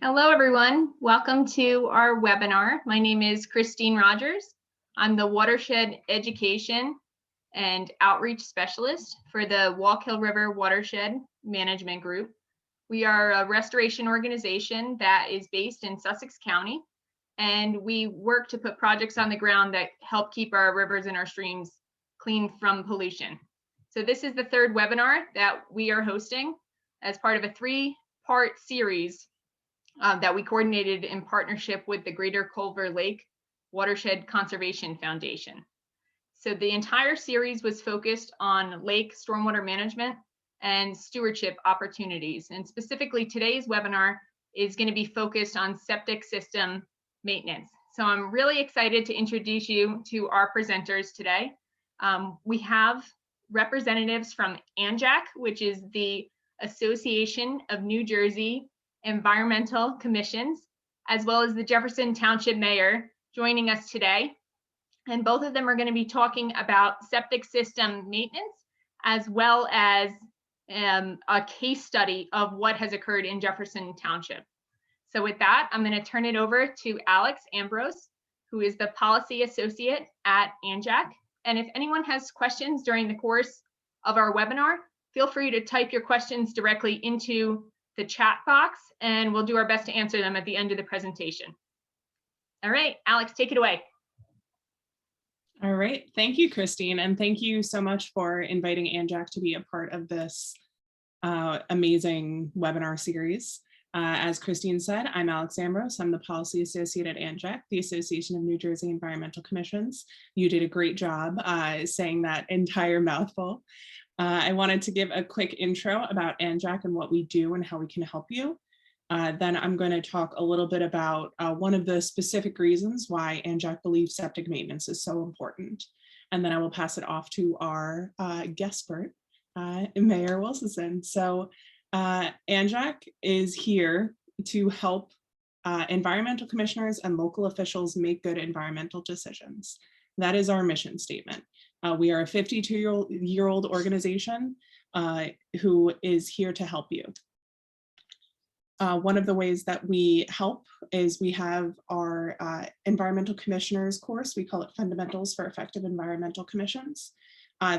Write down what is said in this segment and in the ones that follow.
Hello, everyone. Welcome to our webinar. My name is Christine Rogers. I'm the Watershed Education and Outreach Specialist for the Wallkill River Watershed Management Group. We are a restoration organization that is based in Sussex County, and we work to put projects on the ground that help keep our rivers and our streams clean from pollution. So this is the third webinar that we are hosting as part of a three-part series that we coordinated in partnership with the Greater Culver Lake Watershed Conservation Foundation. So the entire series was focused on lake stormwater management and stewardship opportunities. And specifically today's webinar is going to be focused on septic system maintenance. So I'm really excited to introduce you to our presenters today. We have representatives from Anjec, which is the Association of New Jersey Environmental Commissions, as well as the Jefferson Township Mayor joining us today. And both of them are going to be talking about septic system maintenance, as well as a case study of what has occurred in Jefferson Township. So with that, I'm going to turn it over to Alex Ambrose, who is the Policy Associate at Anjec. And if anyone has questions during the course of our webinar, feel free to type your questions directly into the chat box, and we'll do our best to answer them at the end of the presentation. All right, Alex, take it away. All right, thank you, Christine, and thank you so much for inviting Anjec to be a part of this amazing webinar series. As Christine said, I'm Alex Ambrose. I'm the Policy Associate at Anjec, the Association of New Jersey Environmental Commissions. You did a great job saying that entire mouthful. I wanted to give a quick intro about Anjec and what we do and how we can help you. Then I'm going to talk a little bit about one of the specific reasons why Anjec believes septic maintenance is so important. And then I will pass it off to our guest expert, Mayor Wilsusen. So Anjec is here to help environmental commissioners and local officials make good environmental decisions. That is our mission statement. We are a 52-year-old organization who is here to help you. One of the ways that we help is we have our environmental commissioners course. We call it Fundamentals for Effective Environmental Commissions.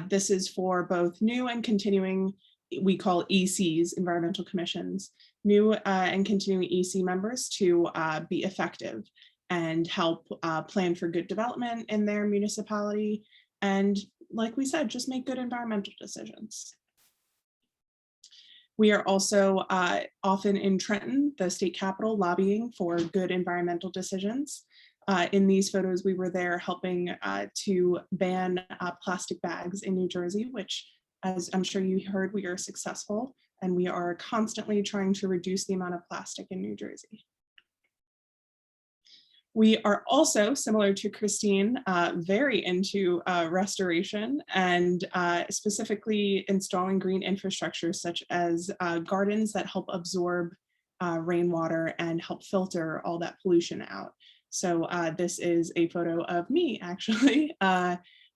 This is for both new and continuing, we call ECs, environmental commissions, new and continuing EC members to be effective and help plan for good development in their municipality. And like we said, just make good environmental decisions. We are also often in Trenton, the state capital, lobbying for good environmental decisions. In these photos, we were there helping to ban plastic bags in New Jersey, which, as I'm sure you heard, we are successful, and we are constantly trying to reduce the amount of plastic in New Jersey. We are also, similar to Christine, very into restoration and specifically installing green infrastructure such as gardens that help absorb rainwater and help filter all that pollution out. So this is a photo of me, actually.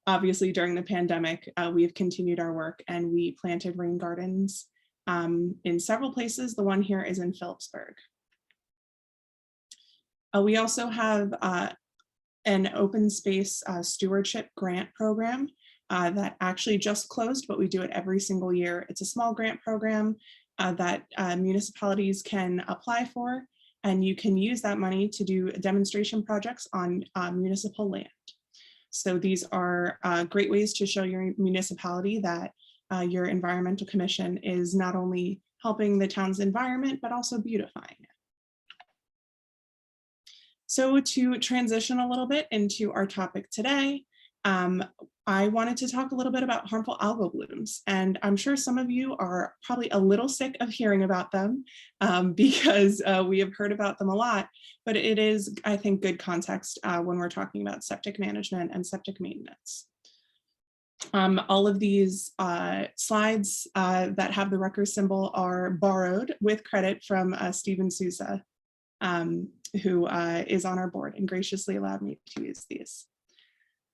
Obviously, during the pandemic, we have continued our work and we planted rain gardens in several places. The one here is in Phillipsburg. We also have an open space stewardship grant program that actually just closed, but we do it every single year. It's a small grant program that municipalities can apply for, and you can use that money to do demonstration projects on municipal land. So these are great ways to show your municipality that your environmental commission is not only helping the town's environment, but also beautifying it. So to transition a little bit into our topic today, I wanted to talk a little bit about harmful algal blooms. And I'm sure some of you are probably a little sick of hearing about them because we have heard about them a lot, but it is, I think, good context when we're talking about septic management and septic maintenance. All of these slides that have the Rutgers symbol are borrowed with credit from Stephen Sousa, who is on our board and graciously allowed me to use these.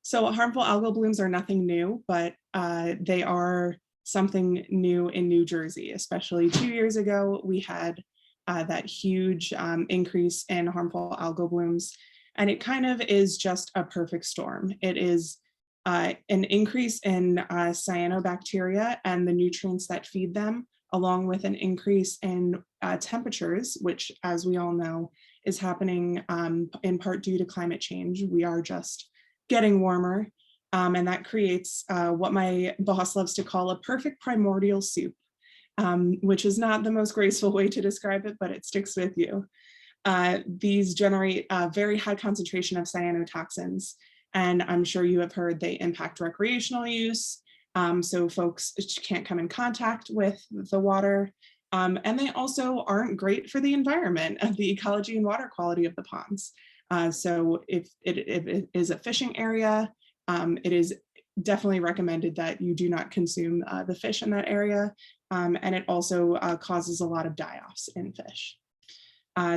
So harmful algal blooms are nothing new, but they are something new in New Jersey, especially 2 years ago. We had that huge increase in harmful algal blooms. And it kind of is just a perfect storm. It is an increase in cyanobacteria and the nutrients that feed them, along with an increase in temperatures, which, as we all know, is happening in part due to climate change. We are just getting warmer, and that creates what my boss loves to call a perfect primordial soup, which is not the most graceful way to describe it, but it sticks with you. These generate a very high concentration of cyanotoxins, and I'm sure you have heard they impact recreational use. So folks can't come in contact with the water. And they also aren't great for the environment of the ecology and water quality of the ponds. So if it is a fishing area, it is definitely recommended that you do not consume the fish in that area. And it also causes a lot of die-offs in fish.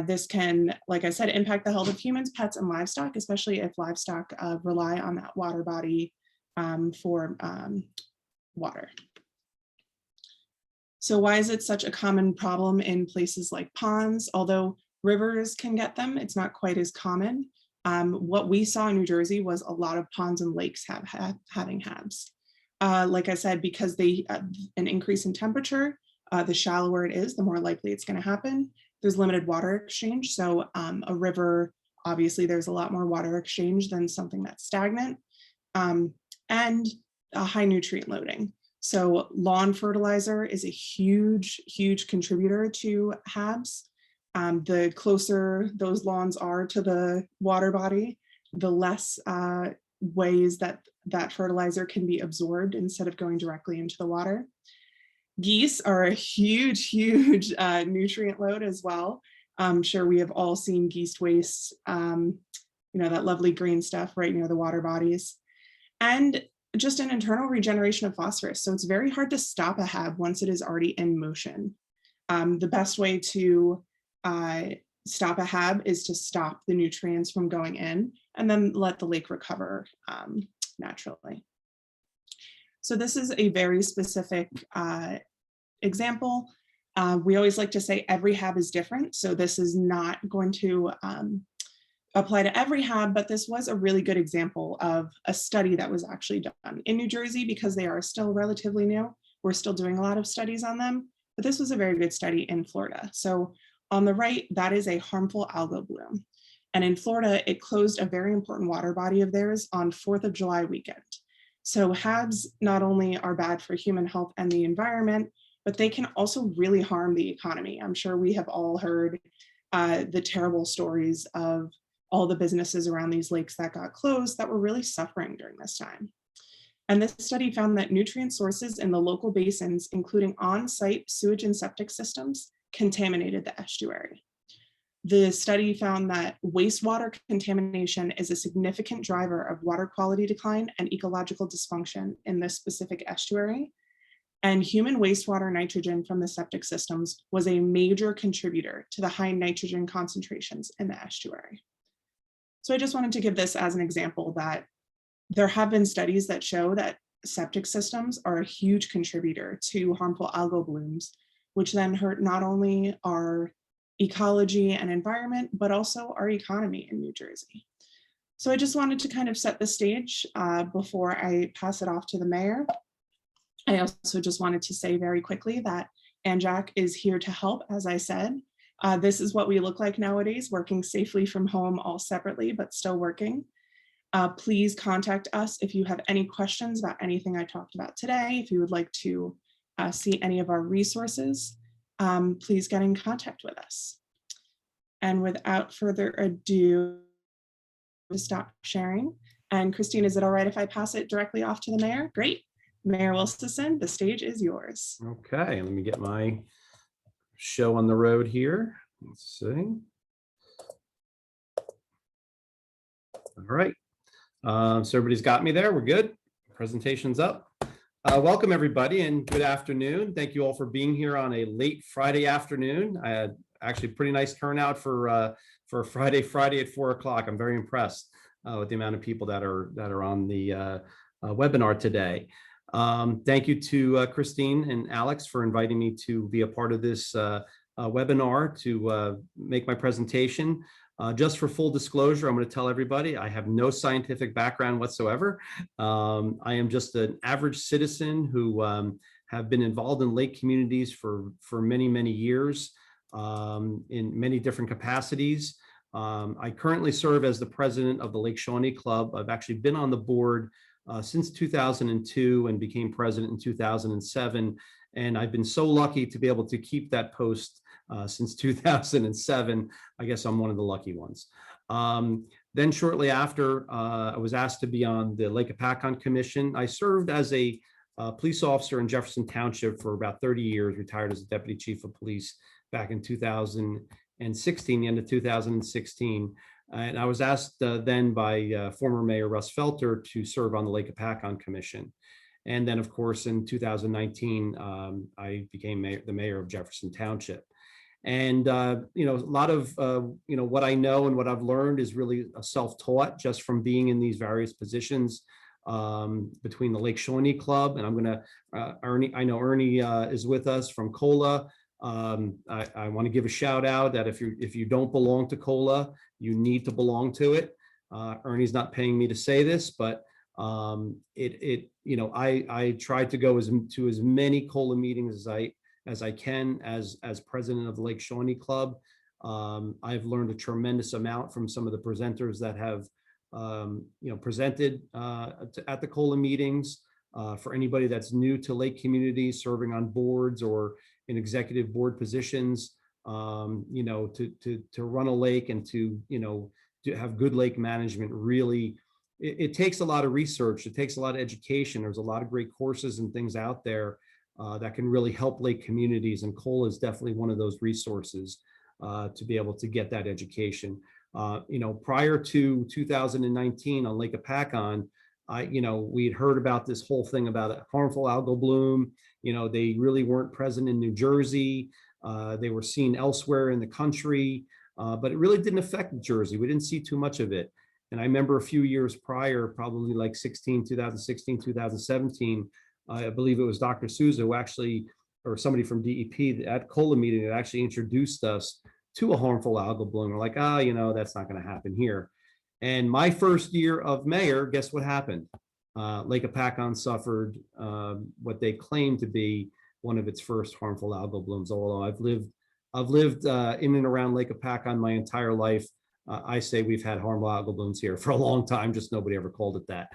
This can, like I said, impact the health of humans, pets, and livestock, especially if livestock rely on that water body for water. So why is it such a common problem in places like ponds? Although rivers can get them, it's not quite as common. What we saw in New Jersey was a lot of ponds and lakes having HABs. Like I said, because an increase in temperature, the shallower it is, the more likely it's going to happen. There's limited water exchange. So a river, obviously there's a lot more water exchange than something that's stagnant, and a high nutrient loading. So lawn fertilizer is a huge, huge contributor to HABs. The closer those lawns are to the water body, the less ways that fertilizer can be absorbed instead of going directly into the water. Geese are a huge, huge nutrient load as well. I'm sure we have all seen geese waste, that lovely green stuff right near the water bodies. And just an internal regeneration of phosphorus. So it's very hard to stop a HAB once it is already in motion. The best way to stop a HAB is to stop the nutrients from going in and then let the lake recover naturally. So this is a very specific example. We always like to say every HAB is different. So this is not going to apply to every HAB, but this was a really good example of a study that was actually done in New Jersey because they are still relatively new. We're still doing a lot of studies on them, but this was a very good study in Florida. So on the right, that is a harmful algal bloom. And in Florida, it closed a very important water body of theirs on 4th of July weekend. So HABs not only are bad for human health and the environment, but they can also really harm the economy. I'm sure we have all heard the terrible stories of all the businesses around these lakes that got closed that were really suffering during this time. And this study found that nutrient sources in the local basins, including on-site sewage and septic systems, contaminated the estuary. The study found that wastewater contamination is a significant driver of water quality decline and ecological dysfunction in this specific estuary. And human wastewater nitrogen from the septic systems was a major contributor to the high nitrogen concentrations in the estuary. So I just wanted to give this as an example that there have been studies that show that septic systems are a huge contributor to harmful algal blooms, which then hurt not only our ecology and environment, but also our economy in New Jersey. So I just wanted to kind of set the stage before I pass it off to the mayor. I also just wanted to say very quickly that Anjec is here to help, as I said. This is what we look like nowadays, working safely from home, all separately, but still working. Please contact us if you have any questions about anything I talked about today. If you would like to see any of our resources, please get in contact with us. And without further ado, to stop sharing. And Christine, is it all right if I pass it directly off to the mayor? Great. Mayor Wilsusen, the stage is yours. Okay, let me get my show on the road here. Let's see. All right. So everybody's got me there. We're good. Presentation's up. Welcome everybody and good afternoon. Thank you all for being here on a late Friday afternoon. I had actually pretty nice turnout for Friday at 4 o'clock. I'm very impressed with the amount of people that are on the webinar today. Thank you to Christine and Alex for inviting me to be a part of this webinar to make my presentation. Just for full disclosure, I'm going to tell everybody I have no scientific background whatsoever. I am just an average citizen who have been involved in lake communities for many, many years in many different capacities. I currently serve as the president of the Lake Shawnee Club. I've actually been on the board since 2002 and became president in 2007. And I've been so lucky to be able to keep that post since 2007. I guess I'm one of the lucky ones. Then shortly after, I was asked to be on the Lake Apacon Commission. I served as a police officer in Jefferson Township for about 30 years, retired as a deputy chief of police back in 2016, the end of 2016. And I was asked then by former Mayor Russ Felter to serve on the Lake Apacon Commission. And then, of course, in 2019, I became the mayor of Jefferson Township. And, you know, a lot of, you know, what I know and what I've learned is really self-taught just from being in these various positions between the Lake Shawnee Club. And I'm going to, Ernie, I know Ernie is with us from COLA. I want to give a shout out that if you don't belong to COLA, you need to belong to it. Ernie's not paying me to say this, but you know, I try to go to as many COLA meetings as I can as president of the Lake Shawnee Club. I've learned a tremendous amount from some of the presenters that have you know, presented at the COLA meetings. For anybody that's new to lake communities, serving on boards or in executive board positions, you know, to run a lake and to, you know, to have good lake management, really, it takes a lot of research. It takes a lot of education. There's a lot of great courses and things out there that can really help lake communities. And COLA is definitely one of those resources to be able to get that education. You know, prior to 2019 on Lake Apacon, you know, we'd heard about this whole thing about a harmful algal bloom. You know, they really weren't present in New Jersey. They were seen elsewhere in the country, but it really didn't affect Jersey. We didn't see too much of it. And I remember a few years prior, probably like 2016, 2017, I believe it was Dr. Souza who actually, or somebody from DEP at COLA meeting that actually introduced us to a harmful algal bloom. We're like, oh, you know, that's not going to happen here. And my first year of mayor, guess what happened? Lake Apacon suffered what they claim to be one of its first harmful algal blooms. Although I've lived in and around Lake Apacon my entire life, I say we've had harmful algal blooms here for a long time, just nobody ever called it that.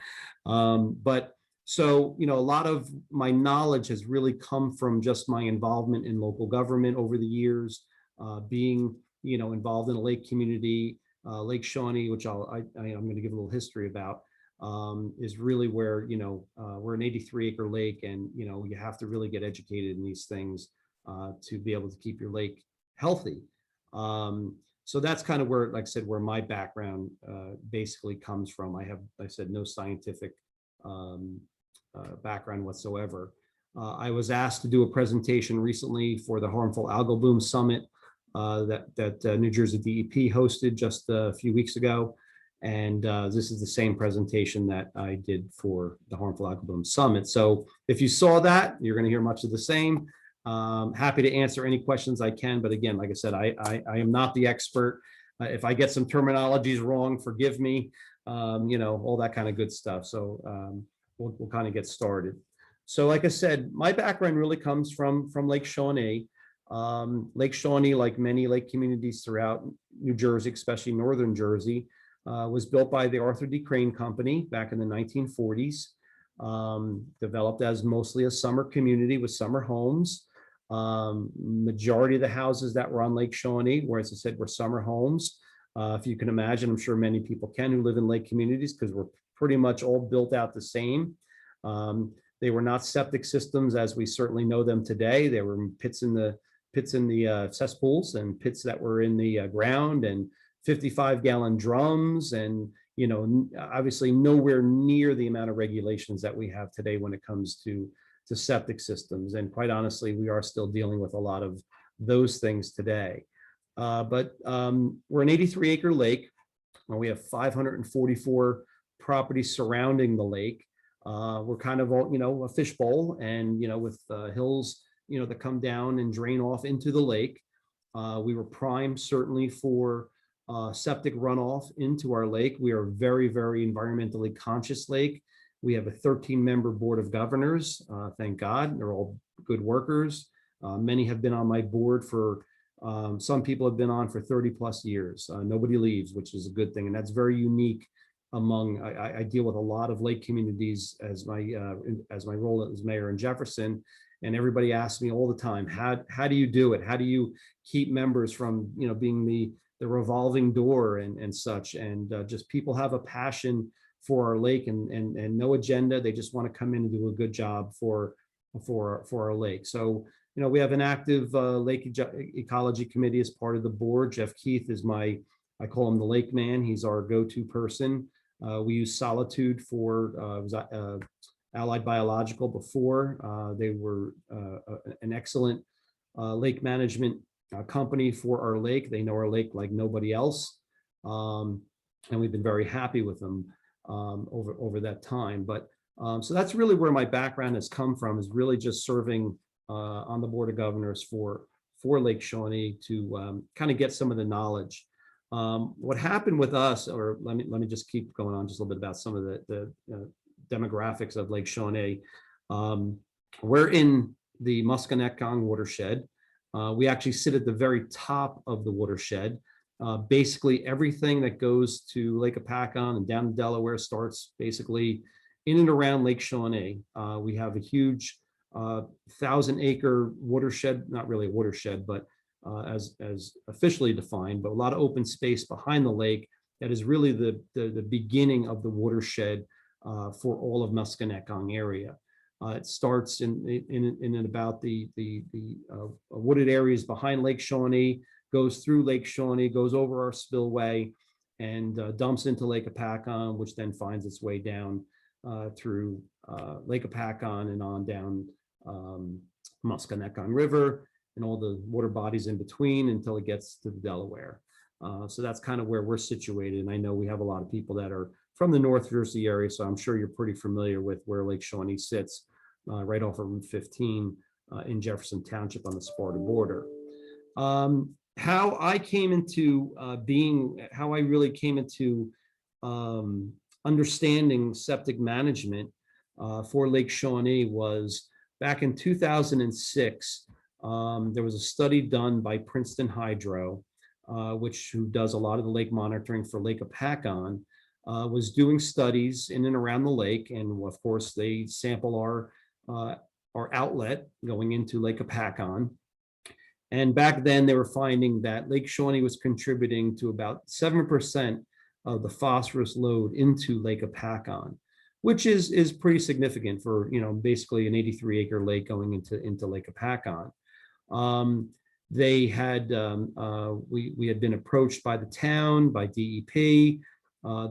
But so, you know, a lot of my knowledge has really come from just my involvement in local government over the years, being, you know, involved in a lake community. Lake Shawnee, which I'm going to give a little history about, is really where, you know, we're an 83-acre lake, and, you know, you have to really get educated in these things to be able to keep your lake healthy. So that's kind of where, like I said, where my background basically comes from. I have, like I said, no scientific background whatsoever. I was asked to do a presentation recently for the Harmful Algal Bloom Summit that New Jersey DEP hosted just a few weeks ago. And this is the same presentation that I did for the Harmful Algal Bloom Summit. So if you saw that, you're going to hear much of the same. Happy to answer any questions I can. But again, like I said, I am not the expert. If I get some terminologies wrong, forgive me, you know, all that kind of good stuff. So we'll kind of get started. So like I said, my background really comes from Lake Shawnee. Lake Shawnee, like many lake communities throughout New Jersey, especially northern Jersey, was built by the Arthur D. Crane Company back in the 1940s. Developed as mostly a summer community with summer homes. Majority of the houses that were on Lake Shawnee, where, as I said, were summer homes. If you can imagine, I'm sure many people can who live in lake communities, because we're pretty much all built out the same. They were not septic systems as we certainly know them today. There were pits in the cesspools and pits that were in the ground, and 55-gallon drums, and, you know, obviously nowhere near the amount of regulations that we have today when it comes to septic systems. And quite honestly, we are still dealing with a lot of those things today. But we're an 83-acre lake. We have 544 properties surrounding the lake. We're kind of, you know, a fishbowl, and, you know, with hills, you know, that come down and drain off into the lake. We were primed certainly for septic runoff into our lake. We are a very, very environmentally conscious lake. We have a 13-member board of governors. Thank God, they're all good workers. Many have been on my board for, some people have been on for 30+ years. Nobody leaves, which is a good thing. And that's very unique among, I deal with a lot of lake communities as my role as mayor in Jefferson. And everybody asks me all the time, how do you do it? How do you keep members from, being the revolving door and such? And just people have a passion for our lake and no agenda. They just want to come in and do a good job for our lake. So, we have an active lake ecology committee as part of the board. Jeff Keith is I call him the lake man. He's our go-to person. We use Solitude for Allied Biological before. They were an excellent lake management company for our lake. They know our lake like nobody else. And we've been very happy with them over that time. But so that's really where my background has come from, is really just serving on the board of governors for Lake Shawnee to kind of get some of the knowledge. What happened with us, or let me just keep going on just a little bit about some of the demographics of Lake Shawnee. We're in the Musconetcong watershed. We actually sit at the very top of the watershed. Basically everything that goes to Lake Apacon and down to Delaware starts basically in and around Lake Shawnee. We have a huge 1,000-acre watershed, not really a watershed, but as officially defined, but a lot of open space behind the lake that is really the beginning of the watershed for all of Musconetcong area. It starts in about the wooded areas behind Lake Shawnee, goes through Lake Shawnee, goes over our spillway, and dumps into Lake Apacon, which then finds its way down through Lake Apacon and on down Musconetcong River and all the water bodies in between until it gets to the Delaware. So that's kind of where we're situated. And I know we have a lot of people that are from the North Jersey area, so I'm sure you're pretty familiar with where Lake Shawnee sits, right off of Route 15 in Jefferson Township on the Sparta border. How I came into how I really came into understanding septic management for Lake Shawnee was back in 2006. There was a study done by Princeton Hydro, who does a lot of the lake monitoring for Lake Apacon, was doing studies in and around the lake, and of course they sample our outlet going into Lake Apacon. And back then they were finding that Lake Shawnee was contributing to about 7% of the phosphorus load into Lake Apacon, which is pretty significant for, basically an 83-acre lake going into Lake Apacon. They had, we had been approached by the town, by DEP.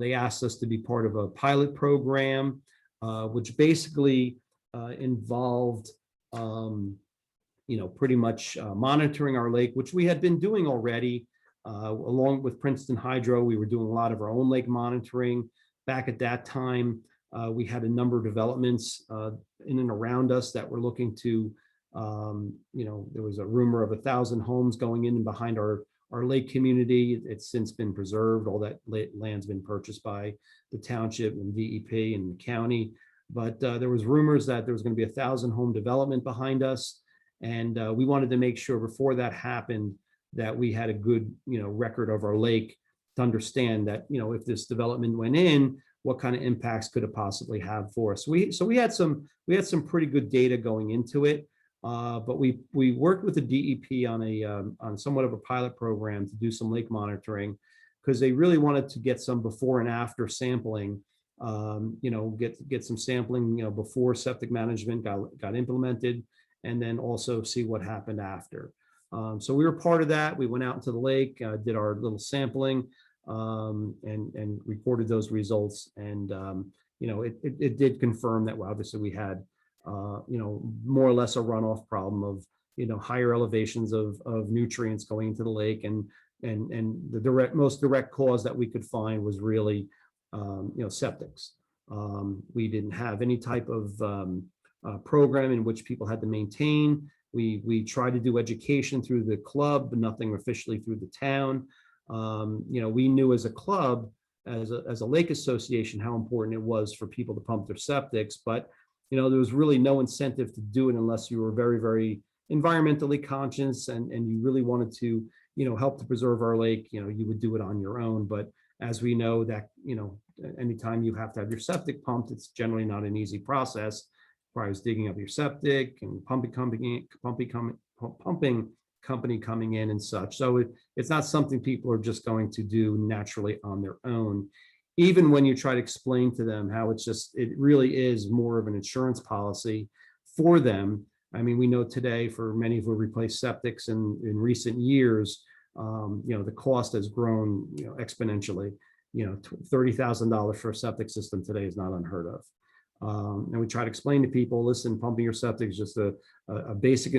They asked us to be part of a pilot program, which basically involved, pretty much monitoring our lake, which we had been doing already. Along with Princeton Hydro, we were doing a lot of our own lake monitoring. Back at that time, we had a number of developments in and around us that were looking to, there was a rumor of 1,000 homes going in and behind our lake community. It's since been preserved. All that land's been purchased by the township and DEP and the county. But there was rumors that there was going to be 1,000 home development behind us. And we wanted to make sure before that happened that we had a good, record of our lake to understand that, if this development went in, what kind of impacts could it possibly have for us. So we had some pretty good data going into it. But we worked with the DEP on somewhat of a pilot program to do some lake monitoring, because they really wanted to get some before and after sampling, get some sampling, before septic management got implemented, and then also see what happened after. So we were part of that. We went out into the lake, did our little sampling, and recorded those results. And it did confirm that obviously we had more or less a runoff problem of higher elevations of nutrients going into the lake, and the most direct cause that we could find was really septics. We didn't have any type of program in which people had to maintain We try to do education through the club, but nothing officially through the town. We knew as a club, as a lake association, how important it was for people to pump their septics, but there was really no incentive to do it unless you were very, very environmentally conscious and you really wanted to, help to preserve our lake. You would do it on your own. But as we know that, anytime you have to have your septic pumped, it's generally not an easy process. Requires digging up your septic and pumping company coming in and such. So it's not something people are just going to do naturally on their own. Even when you try to explain to them how it really is more of an insurance policy for them. I mean, we know today for many who replace septics in recent years, the cost has grown, exponentially. $30,000 for a septic system today is not unheard of. And we try to explain to people, listen, pumping your septic is just a basic,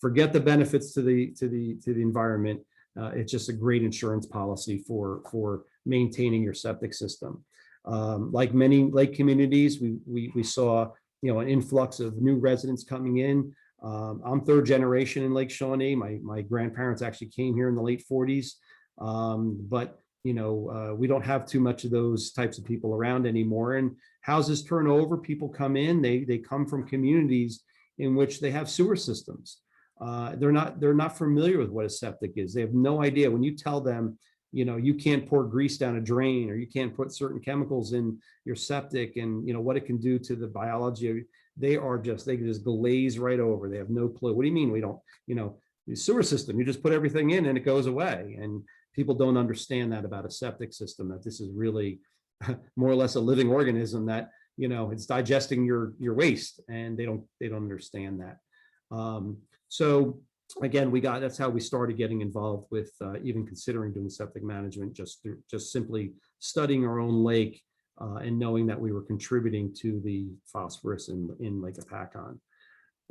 forget the benefits to the environment. It's just a great insurance policy for maintaining your septic system. Like many lake communities, we saw an influx of new residents coming in. I'm third generation in Lake Shawnee. My grandparents actually came here in the late 40s, but we don't have too much of those types of people around anymore. And houses turn over, people come in, they come from communities in which they have sewer systems. They're not familiar with what a septic is. They have no idea. When you tell them, you can't pour grease down a drain, or you can't put certain chemicals in your septic, and what it can do to the biology, they can just glaze right over. They have no clue. What do you mean we don't, the sewer system, you just put everything in and it goes away. And people don't understand that about a septic system, that this is really more or less a living organism, that it's digesting your waste, and they don't understand that. So again, that's how we started getting involved with even considering doing septic management, just simply studying our own lake and knowing that we were contributing to the phosphorus in Lake Apacon.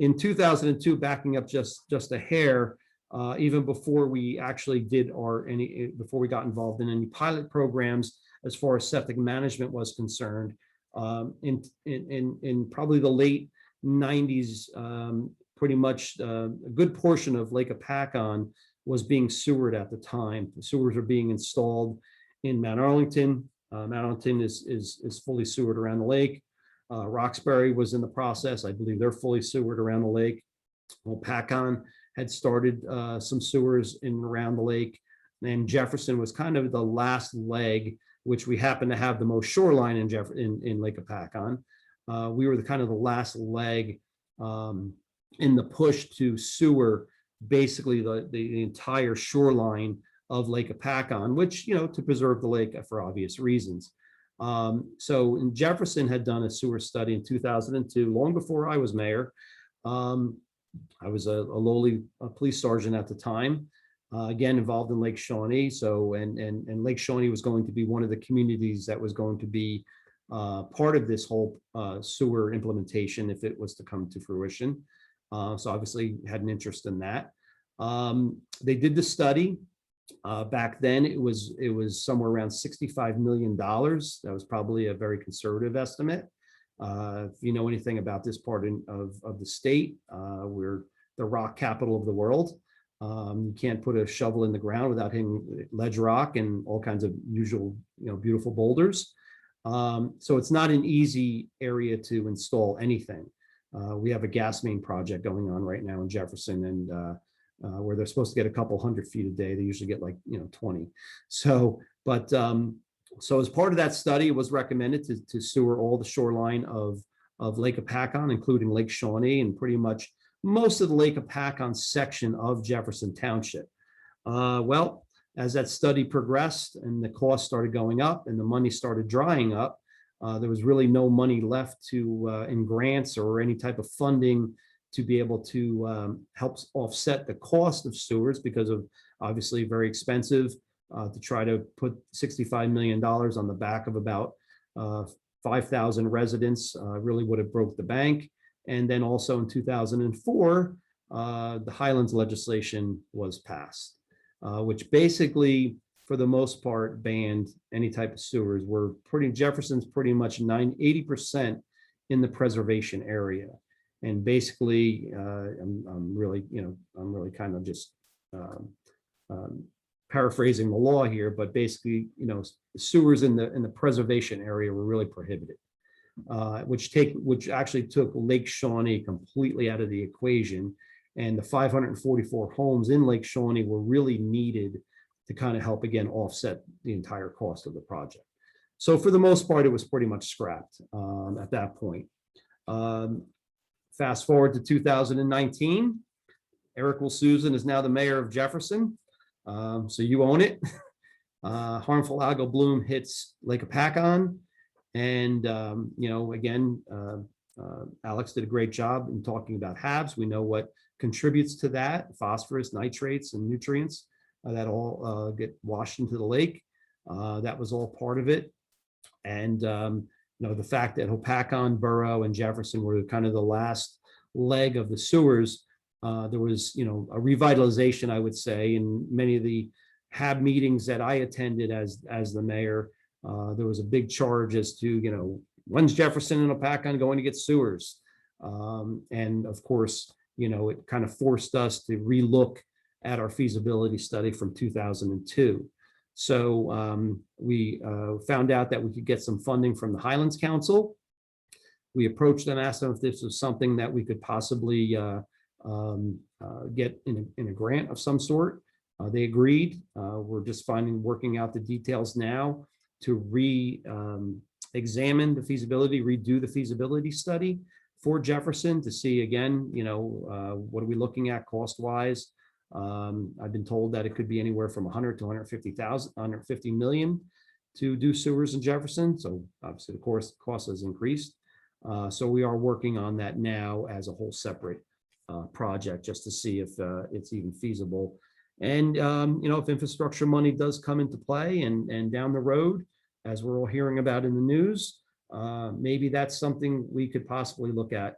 In 2002, backing up just a hair, even before we actually before we got involved in any pilot programs as far as septic management was concerned, in probably the late 90s, pretty much a good portion of Lake Apacon was being sewered at the time. The sewers are being installed in Mount Arlington. Mount Arlington is fully sewered around the lake. Roxbury was in the process. I believe they're fully sewered around the lake. Well, Apacon had started some sewers in around the lake, and Jefferson was kind of the last leg, which we happen to have the most shoreline in Lake Apacon. We were the last leg in the push to sewer basically the entire shoreline of Lake Apacon, which, to preserve the lake for obvious reasons. So Jefferson had done a sewer study in 2002, long before I was mayor. I was a lowly police sergeant at the time, again, involved in Lake Shawnee. So, and Lake Shawnee was going to be one of the communities that was going to be part of this whole sewer implementation if it was to come to fruition. So obviously had an interest in that. They did the study. Back then it was somewhere around $65 million. That was probably a very conservative estimate. If you know anything about this part of the state, we're the rock capital of the world. You can't put a shovel in the ground without hitting ledge rock and all kinds of usual, beautiful boulders. So it's not an easy area to install anything. We have a gas main project going on right now in Jefferson, and where they're supposed to get a couple 100 feet a day, they usually get 20. So, but so as part of that study, it was recommended to sewer all the shoreline of Lake Apacon, including Lake Shawnee, and pretty much most of the Lake Apacon section of Jefferson Township. Well, as that study progressed and the cost started going up and the money started drying up, there was really no money left in grants or any type of funding to be able to help offset the cost of sewers, because of obviously very expensive to try to put $65 million on the back of about 5,000 residents really would have broke the bank. And then also in 2004, the Highlands legislation was passed, which basically, for the most part, banned any type of sewers. Jefferson's pretty much 80% in the preservation area. And basically, I'm really kind of just paraphrasing the law here, but basically, sewers in the preservation area were really prohibited, which actually took Lake Shawnee completely out of the equation. And the 544 homes in Lake Shawnee were really needed to kind of help again offset the entire cost of the project. So for the most part, it was pretty much scrapped at that point. Fast forward to 2019, Eric Wilsusen is now the mayor of Jefferson. So you own it. Harmful algal bloom hits Lake Apacon. And, again, Alex did a great job in talking about HABs. We know what contributes to that: phosphorus, nitrates, and nutrients that all get washed into the lake. That was all part of it. And, the fact that Hopakon, Borough, and Jefferson were kind of the last leg of the sewers, there was, a revitalization, I would say, in many of the HAB meetings that I attended as the mayor. There was a big charge as to, when's Jefferson and Hopakon going to get sewers? And of course, it kind of forced us to relook at our feasibility study from 2002. So we found out that we could get some funding from the Highlands Council. We approached them, asked them if this was something that we could possibly get in a grant of some sort. They agreed. We're just working out the details now to examine the feasibility, redo the feasibility study for Jefferson to see again, what are we looking at cost-wise? I've been told that it could be anywhere from 100 to 150 million to do sewers in Jefferson. So obviously, of course, the cost has increased. So we are working on that now as a whole separate project just to see if it's even feasible. And, if infrastructure money does come into play and down the road, as we're all hearing about in the news, maybe that's something we could possibly look at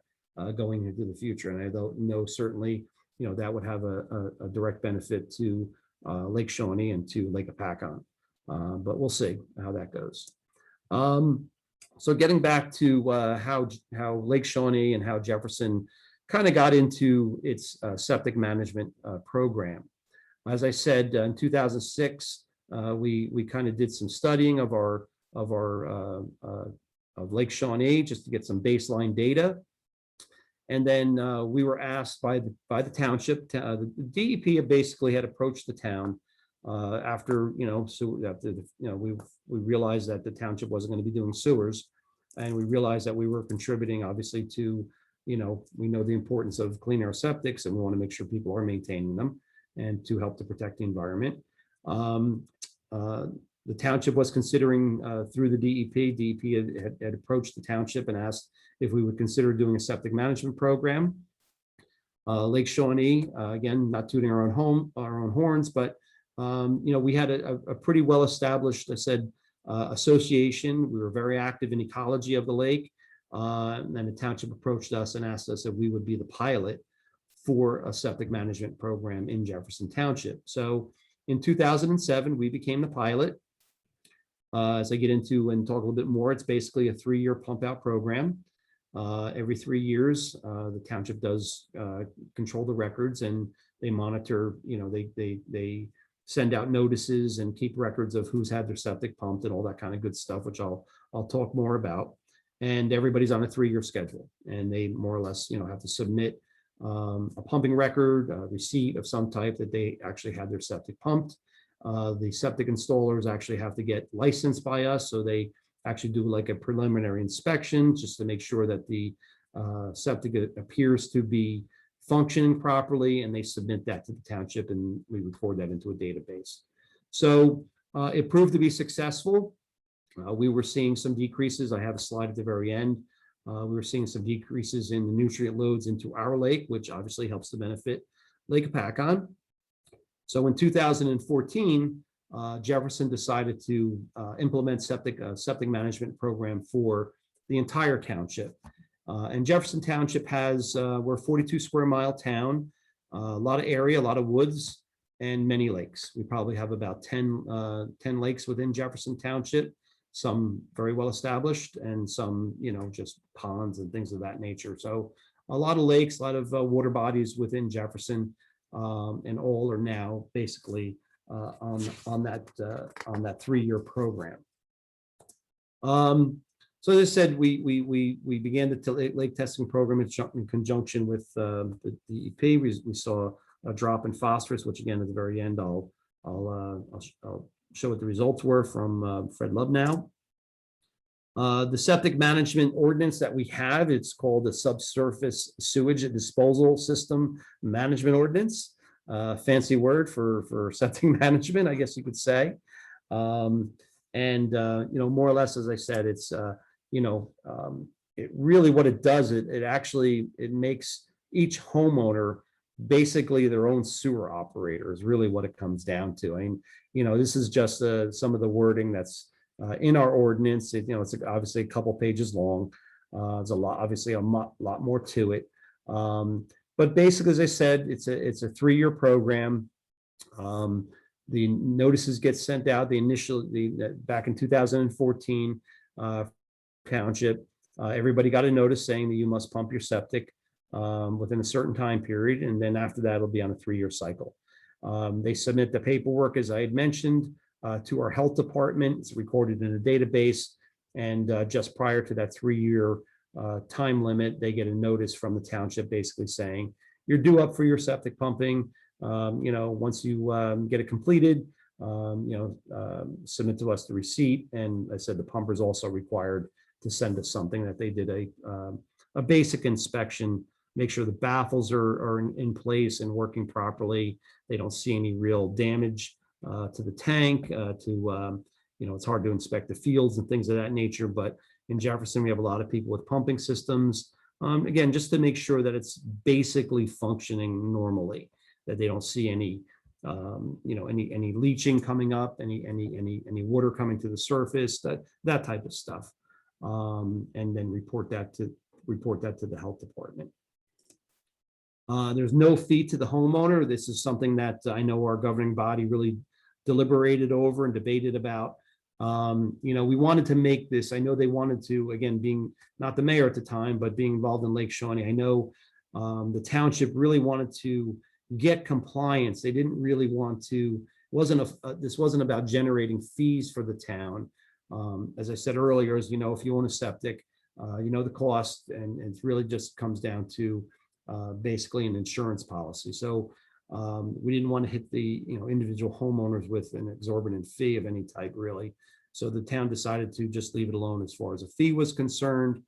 going into the future. And I don't know, certainly, that would have a direct benefit to Lake Shawnee and to Lake Apacon. But we'll see how that goes. So getting back to how Lake Shawnee and how Jefferson kind of got into its septic management program. As I said, in 2006, we kind of did some studying of Lake Shawnee just to get some baseline data. And then we were asked by the township, the DEP basically had approached the town after we realized that the township wasn't going to be doing sewers, and we realized that we were contributing obviously to, we know the importance of clean air septics, and we want to make sure people are maintaining them and to help to protect the environment. The township was considering through the DEP. DEP had approached the township and asked if we would consider doing a septic management program. Lake Shawnee, again, not tooting our own horns, but we had a pretty well established, I said, association. We were very active in ecology of the lake, and the township approached us and asked us if we would be the pilot for a septic management program in Jefferson Township. So in 2007, we became the pilot. As I get into and talk a little bit more, it's basically a 3-year pump out program. Every 3 years, the township does control the records, and they monitor, they send out notices and keep records of who's had their septic pumped and all that kind of good stuff, which I'll talk more about. And everybody's on a 3-year schedule, and they more or less, have to submit a pumping record, a receipt of some type that they actually had their septic pumped. The septic installers actually have to get licensed by us, so they actually do like a preliminary inspection just to make sure that the septic appears to be functioning properly, and they submit that to the township, and we record that into a database. So it proved to be successful. We were seeing some decreases. I have a slide at the very end. We were seeing some decreases in the nutrient loads into our lake, which obviously helps to benefit Lake Apacon. So in 2014, Jefferson decided to implement septic management program for the entire township. And Jefferson Township has, we're a 42 square mile town, a lot of area, a lot of woods, and many lakes. We probably have about 10 lakes within Jefferson Township, some very well established and some, just ponds and things of that nature. So a lot of lakes, a lot of water bodies within Jefferson, and all are now basically on that 3-year program. So as I said, we began the lake testing program in conjunction with the DEP. We saw a drop in phosphorus, which again at the very end I'll show what the results were from Fred Lubnow. The septic management ordinance that we have, it's called the Subsurface Sewage Disposal System Management Ordinance. Fancy word for septic management, I guess you could say. You know, more or less, as I said, it's it really what it does, it makes each homeowner basically their own sewer operator is really what it comes down to. I mean, you know, this is just some of the wording that's in our ordinance. You know, it's obviously a couple pages long. There's obviously a lot more to it. But basically, as I said, it's a 3-year program. The notices get sent out. Back in 2014, Township, everybody got a notice saying that you must pump your septic within a certain time period, and then after that, it'll be on a 3-year cycle. They submit the paperwork, as I had mentioned, to our health department. It's recorded in a database, and just prior to that 3-year time limit, they get a notice from the township basically saying you're due up for your septic pumping. You know, once you get it completed, submit to us the receipt. And I said the pumper is also required to send us something that they did a basic inspection, make sure the baffles are in place and working properly. They don't see any real damage to the tank. You know, it's hard to inspect the fields and things of that nature, but in Jefferson, we have a lot of people with pumping systems. Again, just to make sure that it's basically functioning normally, that they don't see any, any leaching coming up, any water coming to the surface, that type of stuff, and then report that to the health department. There's no fee to the homeowner. This is something that I know our governing body really deliberated over and debated about. You know, we wanted to make this, I know they wanted to, again, being not the mayor at the time, but being involved in Lake Shawnee, I know the township really wanted to get compliance. They didn't really want to, this wasn't about generating fees for the town. As I said earlier, as you know, if you own a septic, you know the cost, and it really just comes down to basically an insurance policy. So we didn't want to hit the individual homeowners with an exorbitant fee of any type, really. So the town decided to just leave it alone as far as a fee was concerned.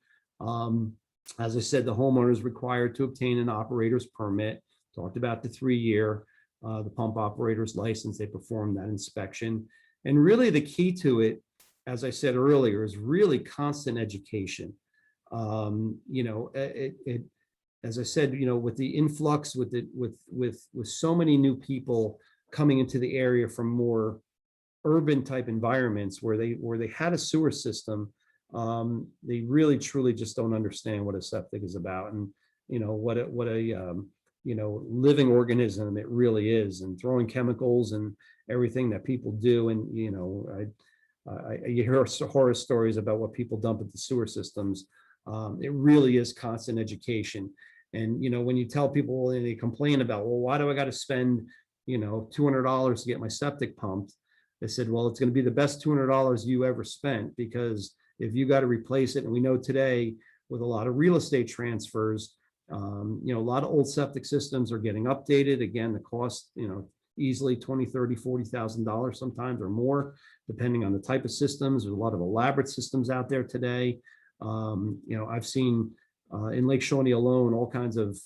As I said, the homeowner is required to obtain an operator's permit. Talked about the 3-year, the pump operator's license. They perform that inspection. And really the key to it, as I said earlier, is really constant education. As I said, with the influx, with so many new people coming into the area from more urban type environments where they had a sewer system, they really truly just don't understand what a septic is about, and what a living organism it really is, and throwing chemicals and everything that people do. And you hear horror stories about what people dump into sewer systems. It really is constant education. And when you tell people and they complain about, well, why do I got to spend $200 to get my septic pumped? They said, well, it's going to be the best $200 you ever spent, because if you got to replace it, and we know today with a lot of real estate transfers, a lot of old septic systems are getting updated. Again, the cost, easily $20,000, $30,000, $40,000 sometimes, or more, depending on the type of systems. There's a lot of elaborate systems out there today. I've seen in Lake Shawnee alone all kinds of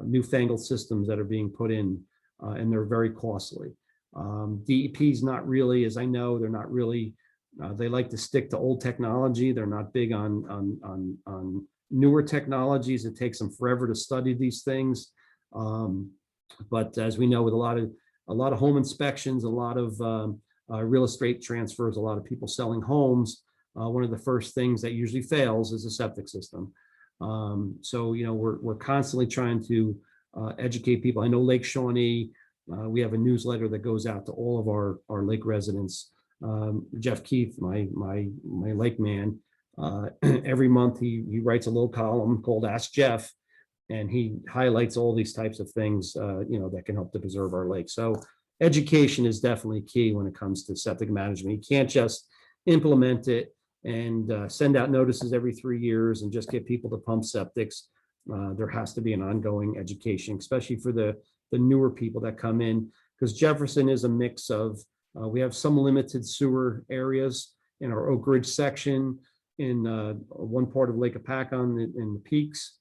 newfangled systems that are being put in, and they're very costly. DEP is not really, as I know, they're not really. They like to stick to old technology. They're not big on newer technologies. It takes them forever to study these things. But as we know, with a lot of home inspections, a lot of real estate transfers, a lot of people selling homes, one of the first things that usually fails is a septic system. So we're constantly trying to educate people. I know Lake Shawnee, we have a newsletter that goes out to all of our lake residents. Jeff Keith, my lake man, Every month he writes a little column called Ask Jeff, and he highlights all these types of things, that can help to preserve our lake. So education is definitely key when it comes to septic management. You can't just implement it and send out notices every 3 years and just get people to pump septics. There has to be an ongoing education, especially for the newer people that come in, because Jefferson is a mix of, we have some limited sewer areas in our Oak Ridge section, in one part of Lake Apacon in the Peaks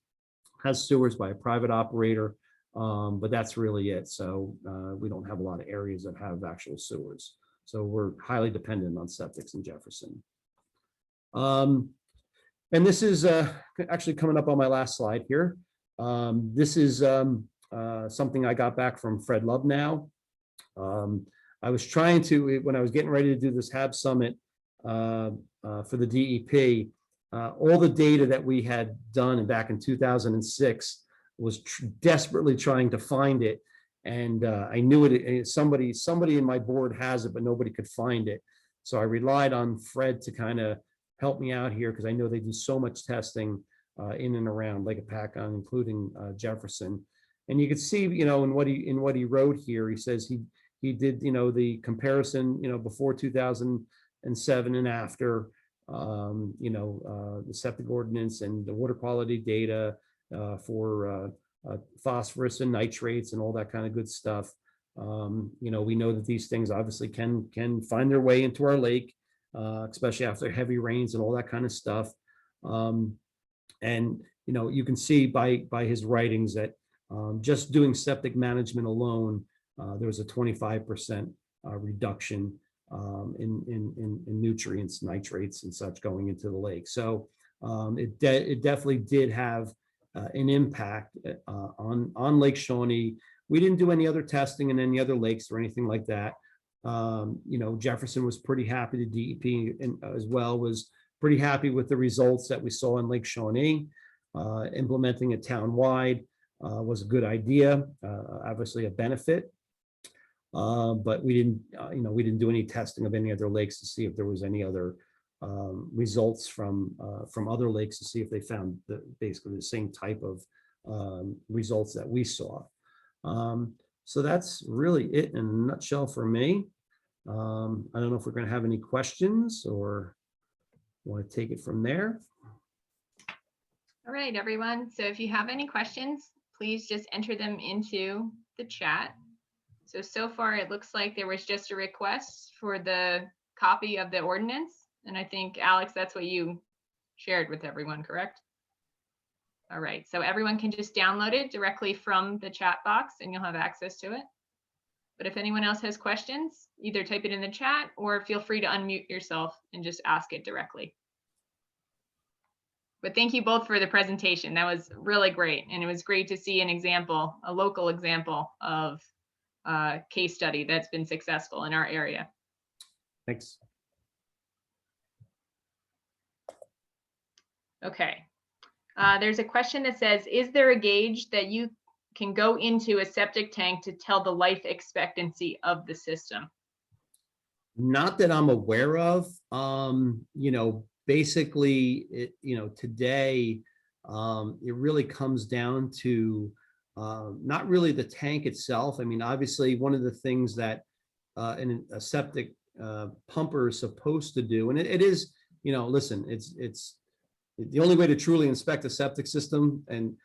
has sewers by a private operator, but that's really it. So we don't have a lot of areas that have actual sewers. So we're highly dependent on septics in Jefferson. And this is actually coming up on my last slide here. This is something I got back from Fred Love now. I was trying to, when I was getting ready to do this HAB Summit for the DEP, all the data that we had done back in 2006 was desperately trying to find it. And I knew it, somebody in my board has it, but nobody could find it. So I relied on Fred to kind of help me out here, because I know they do so much testing in and around Lake Apacon, including Jefferson. And you can see, in what he wrote here, he says he did, the comparison, before 2007 and after, the septic ordinance and the water quality data for phosphorus and nitrates and all that kind of good stuff. We know that these things obviously can find their way into our lake, especially after heavy rains and all that kind of stuff. And you can see by his writings that just doing septic management alone, there was a 25% reduction in nutrients, nitrates, and such going into the lake. So it definitely did have an impact on Lake Shawnee. We didn't do any other testing in any other lakes or anything like that. Jefferson was pretty happy. The DEP as well was pretty happy with the results that we saw in Lake Shawnee. Implementing it town-wide was a good idea, obviously a benefit. But we didn't do any testing of any other lakes to see if there was any other results from other lakes to see if they found basically the same type of results that we saw. So that's really it in a nutshell for me. I don't know if we're going to have any questions or want to take it from there. All right, everyone. So if you have any questions, please just enter them into the chat. So far it looks like there was just a request for the copy of the ordinance. And I think, Alex, that's what you shared with everyone, correct? All right, so everyone can just download it directly from the chat box and you'll have access to it. But if anyone else has questions, either type it in the chat or feel free to unmute yourself and just ask it directly. But thank you both for the presentation. That was really great. And it was great to see an example, a local example of a case study that's been successful in our area. Thanks. Okay. There's a question that says, is there a gauge that you can go into a septic tank to tell the life expectancy of the system? Not that I'm aware of. Basically, today, it really comes down to not really the tank itself. I mean, obviously, one of the things that a septic pumper is supposed to do, and it is, listen, it's the only way to truly inspect a septic system. And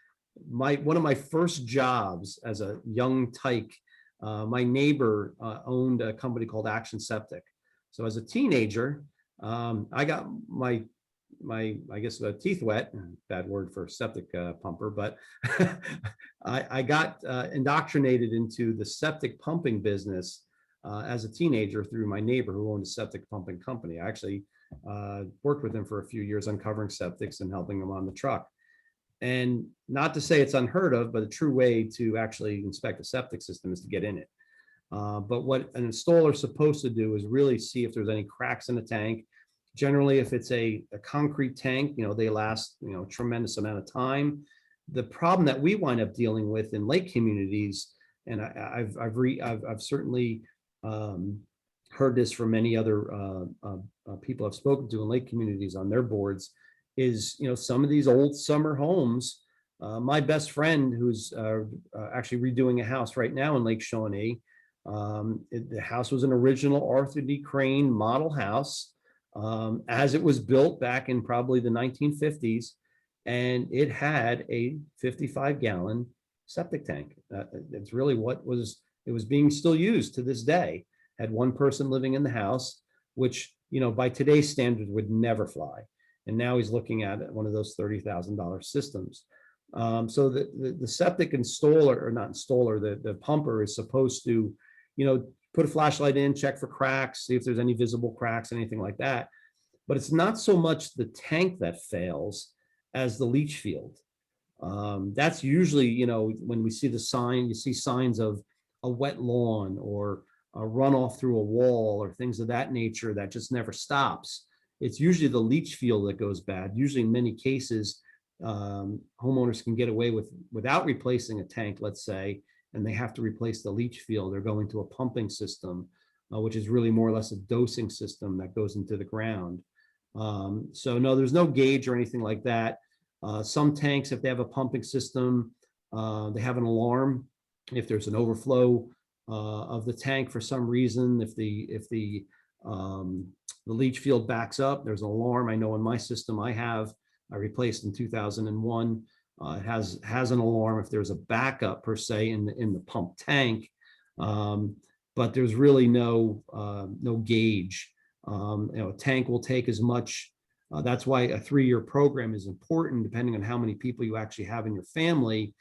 one of my first jobs as a young tyke, my neighbor owned a company called Action Septic. So as a teenager, I got my I guess teeth wet, bad word for septic pumper, but I got indoctrinated into the septic pumping business as a teenager through my neighbor who owned a septic pumping company. I actually worked with him for a few years uncovering septics and helping him on the truck. And not to say it's unheard of, but a true way to actually inspect a septic system is to get in it. But what an installer is supposed to do is really see if there's any cracks in the tank. Generally, if it's a concrete tank, they last, a tremendous amount of time. The problem that we wind up dealing with in lake communities, and I've certainly heard this from many other people I've spoken to in lake communities on their boards, is, some of these old summer homes. My best friend, who's actually redoing a house right now in Lake Shawnee, the house was an original Arthur D. Crane model house, as it was built back in probably the 1950s, and it had a 55-gallon septic tank. It's really it was being still used to this day. Had one person living in the house, which, by today's standards would never fly. And now he's looking at one of those $30,000 systems. So the septic installer, or not installer, the pumper is supposed to, put a flashlight in, check for cracks, see if there's any visible cracks, anything like that. But it's not so much the tank that fails as the leach field. That's usually, when we see the sign, you see signs of a wet lawn or a runoff through a wall or things of that nature that just never stops. It's usually the leach field that goes bad. Usually in many cases, homeowners can get away without replacing a tank, let's say, and they have to replace the leach field. They're going to a pumping system, which is really more or less a dosing system that goes into the ground. So no, there's no gauge or anything like that. Some tanks, if they have a pumping system, they have an alarm. If there's an overflow of the tank for some reason, if the leach field backs up, there's an alarm. I know in my system I replaced in 2001. It has an alarm if there's a backup per se in the pump tank, but there's really no gauge. A tank will take as much. That's why a 3-year program is important, depending on how many people you actually have in your family.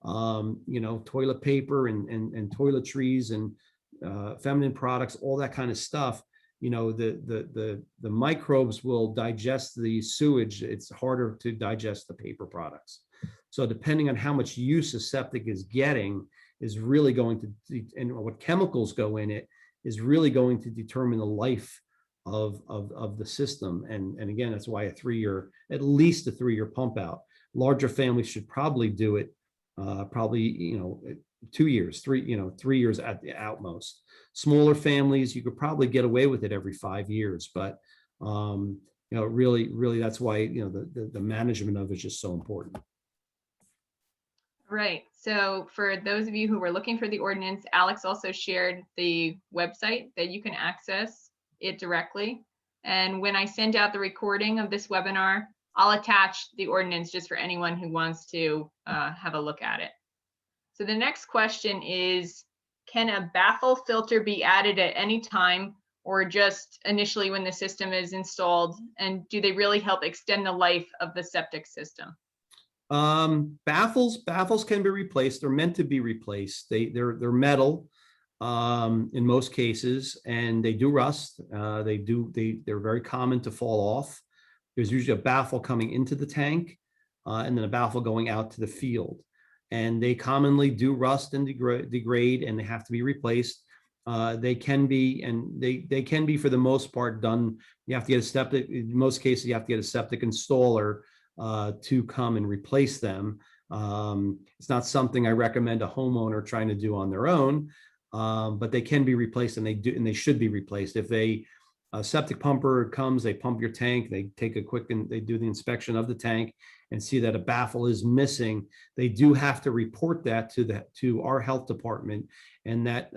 Toilet paper and toiletries and feminine products, all that kind of stuff. The microbes will digest the sewage. It's harder to digest the paper products. So depending on how much use a septic is getting is really going to, and what chemicals go in it is really going to determine the life of the system. And again, that's why at least a 3-year pump out. Larger families should probably do it probably 2 years, 3 years at the outmost. Smaller families, you could probably get away with it every 5 years, but really that's why the management of it is just so important. Right. So for those of you who were looking for the ordinance, Alex also shared the website that you can access it directly. And when I send out the recording of this webinar, I'll attach the ordinance just for anyone who wants to have a look at it. So the next question is, can a baffle filter be added at any time or just initially when the system is installed? And do they really help extend the life of the septic system? Baffles can be replaced. They're meant to be replaced. They're metal in most cases, and they do rust. They're very common to fall off. There's usually a baffle coming into the tank and then a baffle going out to the field. And they commonly do rust and degrade, and they have to be replaced. They can be, and they can be for the most part done. You have to get a septic. In most cases, you have to get a septic installer to come and replace them. It's not something I recommend a homeowner trying to do on their own, but they can be replaced, and they should be replaced. If a septic pumper comes, they pump your tank, they take they do the inspection of the tank and see that a baffle is missing, they do have to report that to our health department, and that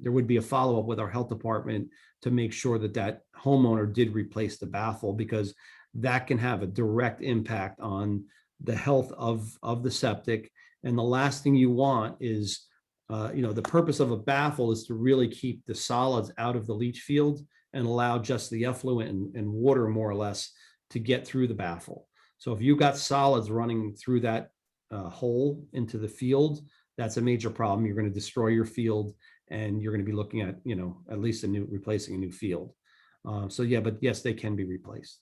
there would be a follow-up with our health department to make sure that homeowner did replace the baffle, because that can have a direct impact on the health of the septic. And the last thing you want is, the purpose of a baffle is to really keep the solids out of the leach field and allow just the effluent and water more or less to get through the baffle. So if you've got solids running through that hole into the field, that's a major problem. You're going to destroy your field, and you're going to be looking at, at least replacing a new field. So yeah, but yes, they can be replaced.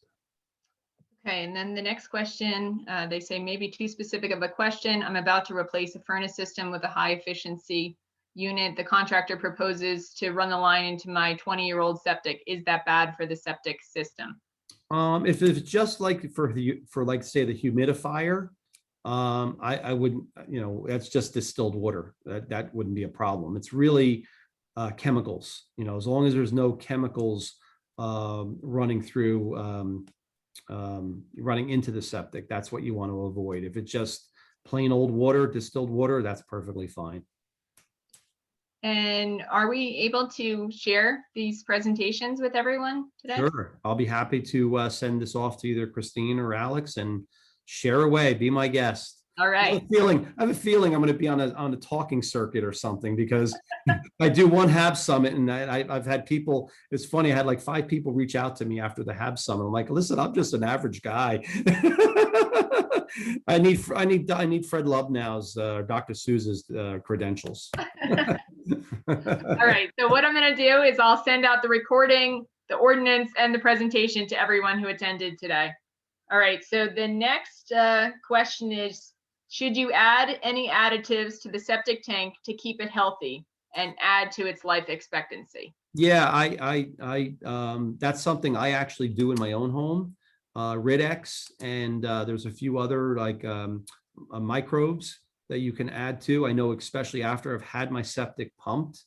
Okay, and then the next question, they say maybe too specific of a question. I'm about to replace a furnace system with a high efficiency unit. The contractor proposes to run the line into my 20-year-old septic. Is that bad for the septic system? If it's just like for like say the humidifier, I wouldn't, that's just distilled water. That wouldn't be a problem. It's really chemicals. As long as there's no chemicals running through, running into the septic, that's what you want to avoid. If it's just plain old water, distilled water, that's perfectly fine. And are we able to share these presentations with everyone today? Sure, I'll be happy to send this off to either Christine or Alex and share away. Be my guest. All I right. have a feeling I'm going to be on a talking circuit or something, because I do one HAB summit, and I've had people. It's funny. I had like 5 people reach out to me after the HAB summit. I'm like, listen, I'm just an average guy. I need Fred Lubnau's, Dr. Souza's credentials. All right. So what I'm going to do is I'll send out the recording, the ordinance, and the presentation to everyone who attended today. All right. So the next question is, should you add any additives to the septic tank to keep it healthy and add to its life expectancy? Yeah, I that's something I actually do in my own home. Ridex, and there's a few other like microbes that you can add to. I know, especially after I've had my septic pumped,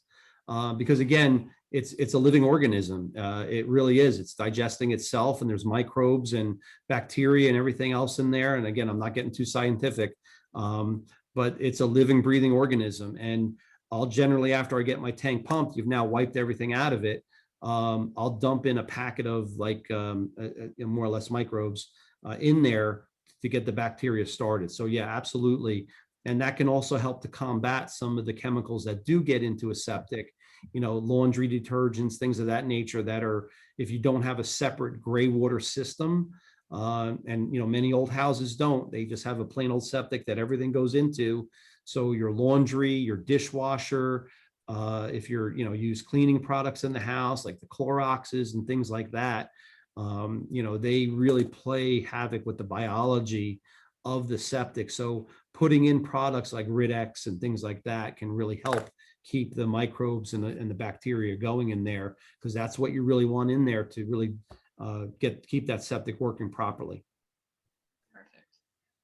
because again, it's a living organism. It really is. It's digesting itself, and there's microbes and bacteria and everything else in there. And again, I'm not getting too scientific, but it's a living, breathing organism. And I'll generally, after I get my tank pumped, you've now wiped everything out of it. I'll dump in a packet of like more or less microbes in there to get the bacteria started. So yeah, absolutely. And that can also help to combat some of the chemicals that do get into a septic, laundry detergents, things of that nature, that are, if you don't have a separate gray water system, and many old houses don't, they just have a plain old septic that everything goes into. So your laundry, your dishwasher, if you're, use cleaning products in the house, like the Cloroxes and things like that, they really play havoc with the biology of the septic. So putting in products like Ridex and things like that can really help keep the microbes and the bacteria going in there, because that's what you really want in there to really keep that septic working properly. Perfect.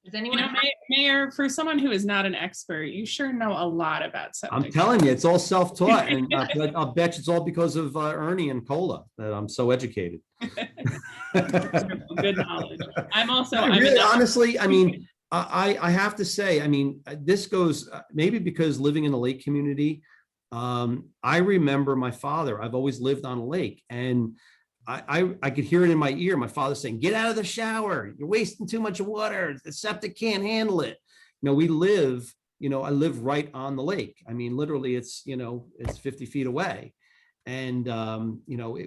Does anyone Mayor, for someone who is not an expert, you sure know a lot about septic. I'm telling you, it's all self-taught, and I'll bet you it's all because of Ernie and Cola that I'm so educated. Good knowledge. Honestly, I mean, I have to say, I mean, this goes maybe because living in a lake community. I remember my father. I've always lived on a lake, and I could hear it in my ear. My father saying, "Get out of the shower. You're wasting too much water. The septic can't handle it." We live, I live right on the lake. I mean, literally it's 50 feet away. And,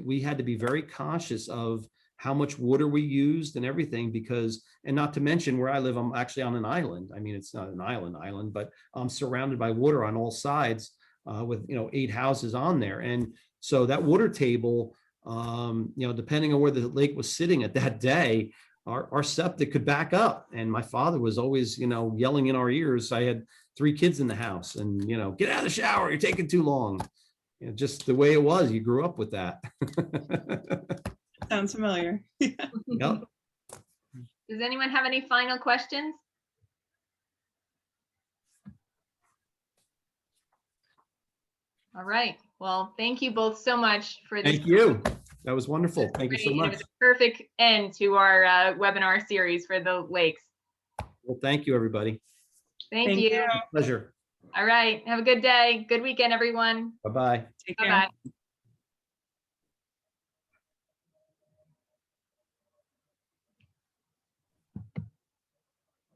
we had to be very conscious of how much water we used and everything, because, and not to mention where I live, I'm actually on an island. I mean, it's not an island, but I'm surrounded by water on all sides, with, 8 houses on there. And so that water table, depending on where the lake was sitting at that day, our septic could back up. And my father was always, yelling in our ears. I had 3 kids in the house, and, get out of the shower, you're taking too long. Just the way it was. You grew up with that. Sounds familiar. Yep. Does anyone have any final questions? All right. Well, thank you both so much for this. Thank you. That was wonderful. Thank you so much. It was a perfect end to our webinar series for the lakes. Well, thank you, everybody. Thank you. Pleasure. All right. Have a good day. Good weekend, everyone. Bye-bye. Take care. Bye-bye.